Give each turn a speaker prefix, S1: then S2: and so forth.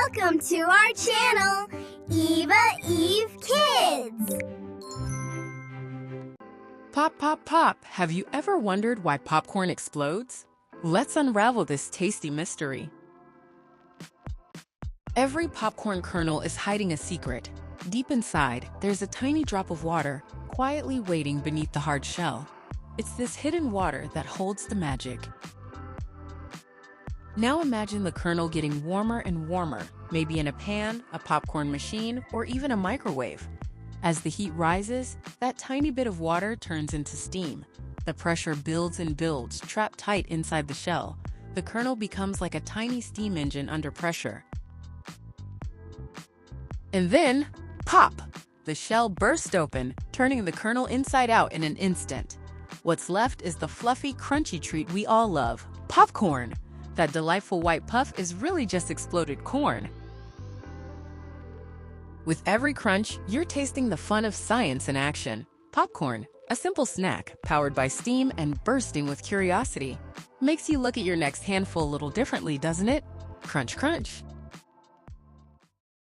S1: Welcome to our channel, Eve Kids!
S2: Pop, pop, pop! Have you ever wondered why popcorn explodes? Let's unravel this tasty mystery. Every popcorn kernel is hiding a secret. Deep inside, there's a tiny drop of water, quietly waiting beneath the hard shell. It's this hidden water that holds the magic. Now imagine the kernel getting warmer and warmer, maybe in a pan, a popcorn machine, or even a microwave. As the heat rises, that tiny bit of water turns into steam. The pressure builds and builds, trapped tight inside the shell. The kernel becomes like a tiny steam engine under pressure. And then, pop! The shell bursts open, turning the kernel inside out in an instant. What's left is the fluffy, crunchy treat we all love, popcorn. That delightful white puff is really just exploded corn. With every crunch, you're tasting the fun of science in action. Popcorn, a simple snack powered by steam and bursting with curiosity. Makes you look at your next handful a little differently, doesn't it? Crunch, crunch.